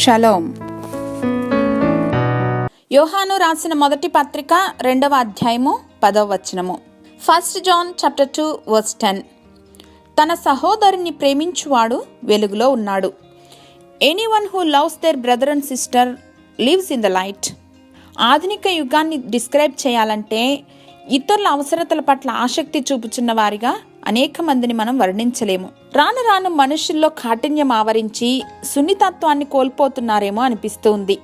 Shalom. యోహాను రాసిన మొదటి పత్రిక 2వ అధ్యాయము 10వ వచనము. 1 John chapter 2 verse 10. తన సహోదరుని ప్రేమించువాడు వెలుగులో ఉన్నాడు. Anyone who loves their brother and sister lives in the light. ఆధునిక యుగాన్ని డిస్క్రైబ్ చేయాలంటే ఇతరుల అవసరతల పట్ల ఆసక్తి చూపుచున్న వారిగా అనేక మందిని మనం వర్ణించలేము. రాను రాను మనుషుల్లో కాఠిన్యం ఆవరించి సున్నితత్వాన్ని కోల్పోతున్నారేమో అనిపిస్తూ ఉంది.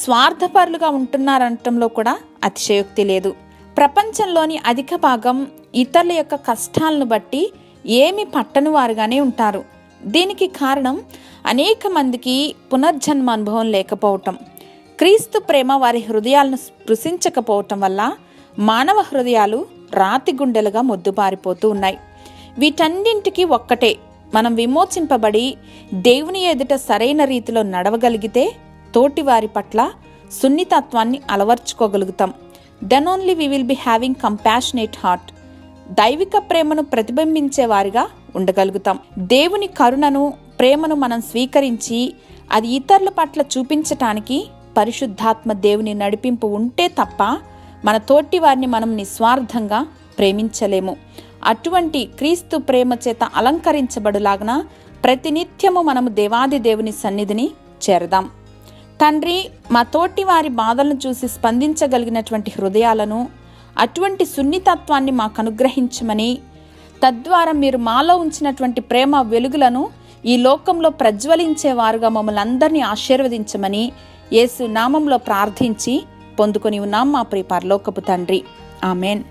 స్వార్థపరులుగా ఉంటున్నారనటంలో కూడా అతిశయోక్తి లేదు. ప్రపంచంలోని అధిక భాగం ఇతరుల యొక్క కష్టాలను బట్టి ఏమి పట్టని వారుగానే ఉంటారు. దీనికి కారణం అనేక మందికి పునర్జన్మ అనుభవం లేకపోవటం, క్రీస్తు ప్రేమ వారి హృదయాలను స్పృశించకపోవటం వల్ల మానవ హృదయాలు రాతి గుండెలుగా మొద్దుబారిపోతూ ఉన్నాయి. వీటన్నింటికి ఒక్కటే, మనం విమోచింపబడి దేవుని ఎదుట సరైన రీతిలో నడవగలిగితే తోటి వారి పట్ల సున్నితత్వాన్ని అలవర్చుకోగలుగుతాం. Then only we will be having compassionate heart. దైవిక ప్రేమను ప్రతిబింబించే వారిగా ఉండగలుగుతాం. దేవుని కరుణను, ప్రేమను మనం స్వీకరించి అది ఇతరుల పట్ల చూపించటానికి పరిశుద్ధాత్మ దేవుని నడిపింపు ఉంటే తప్ప మన తోటి వారిని మనం నిస్వార్థంగా ప్రేమించలేము. అటువంటి క్రీస్తు ప్రేమ చేత అలంకరించబడులాగన ప్రతినిత్యము మనము దేవాది దేవుని సన్నిధిని చేరదాం. తండ్రి, మా తోటి వారి బాధలను చూసి స్పందించగలిగినటువంటి హృదయాలను, అటువంటి సున్నితత్వాన్ని మాకు అనుగ్రహించమని, తద్వారా మీరు మాలో ఉంచినటువంటి ప్రేమ వెలుగులను ఈ లోకంలో ప్రజ్వలించేవారుగా మమ్మల్ని అందరినీ ఆశీర్వదించమని యేసు నామంలో ప్రార్థించి పొందుకొని ఉన్నాం మా ప్రియ పరలోకపు తండ్రి. ఆమెన్.